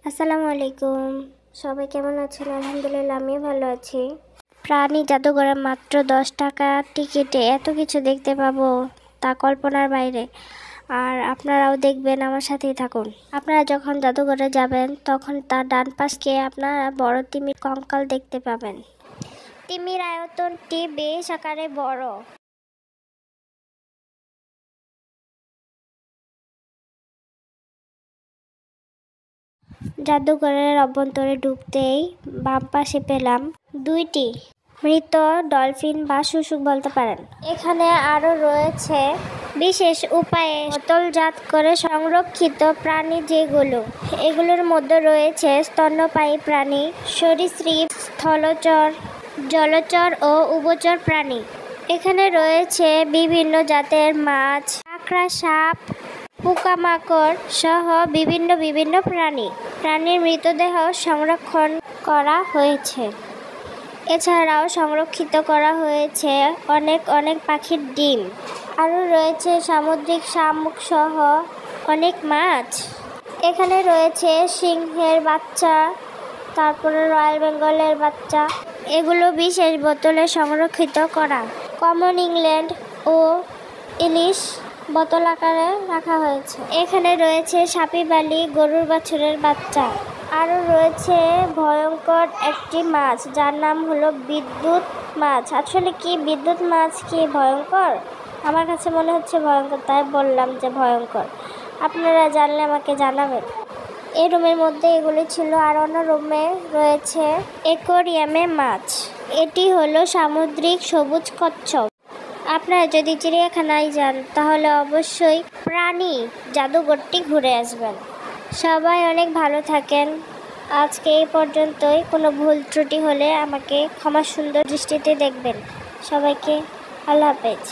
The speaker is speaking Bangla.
আসসালামু আলাইকুম। সবাই কেমন আছেন? আলহামদুলিল্লাহ আমি ভালো আছি। প্রাণী জাদুঘরে মাত্র 10 টাকা টিকিটে এত কিছু দেখতে পাবো তা কল্পনার বাইরে। আর আপনারাও দেখবেন, আমার সাথেই থাকুন। আপনারা যখন জাদুঘরে যাবেন তখন তার ডান পাশে আপনারা বড় তিমির কঙ্কাল দেখতে পাবেন। তিমির আয়তনটি বেশ আকারে বড়। জাদুঘরের অভ্যন্তরে ঢুকতেই বাম পাশে পেলাম 2টি মৃত ডলফিন বা শুশুক বলতে পারেন। এখানে আরও রয়েছে বিশেষ উপায়ে বোতলজাত করে সংরক্ষিত প্রাণী, এগুলোর মধ্যে রয়েছে স্তন্যপায়ী প্রাণী, সরীসৃপ, স্থলচর, জলচর ও উভচর প্রাণী। এখানে রয়েছে বিভিন্ন জাতের মাছ, কাঁকড়া, সাপ, পোকামাকড় সহ বিভিন্ন প্রাণীর মৃতদেহ সংরক্ষণ করা হয়েছে। এছাড়াও সংরক্ষিত করা হয়েছে অনেক পাখির ডিম। আরও রয়েছে সামুদ্রিক শামুক সহ অনেক মাছ। এখানে রয়েছে সিংহের বাচ্চা, তারপরে রয়্যাল বেঙ্গলের বাচ্চা। এগুলো বিশেষ বোতলে সংরক্ষিত করা। কমন ইংল্যান্ড ও ইলিশ বোতল আকারে রাখা হয়েছে। এখানে রয়েছে সাপিবালি, গরুর বাছুরের বাচ্চা। আরও রয়েছে ভয়ঙ্কর একটি মাছ যার নাম হলো বিদ্যুৎ মাছ। আসলে কি বিদ্যুৎ মাছ কি ভয়ঙ্কর? আমার কাছে মনে হচ্ছে ভয়ঙ্কর, তাই বললাম যে ভয়ঙ্কর। আপনারা জানলে আমাকে জানাবেন। এই রুমের মধ্যে এগুলি ছিল। আর অন্য রুমে রয়েছে অ্যাকোয়ারিয়ামে মাছ। এটি হলো সামুদ্রিক সবুজ কচ্ছপ। আপনারা যদি চিড়িয়াখানায় যান তাহলে অবশ্যই প্রাণী জাদুঘরটি ঘুরে আসবেন। সবাই অনেক ভালো থাকেন। আজকে এই পর্যন্তই। কোনো ভুল ত্রুটি হলে আমাকে ক্ষমা সুন্দর দৃষ্টিতে দেখবেন। সবাইকে আল্লাহ হাফেজ।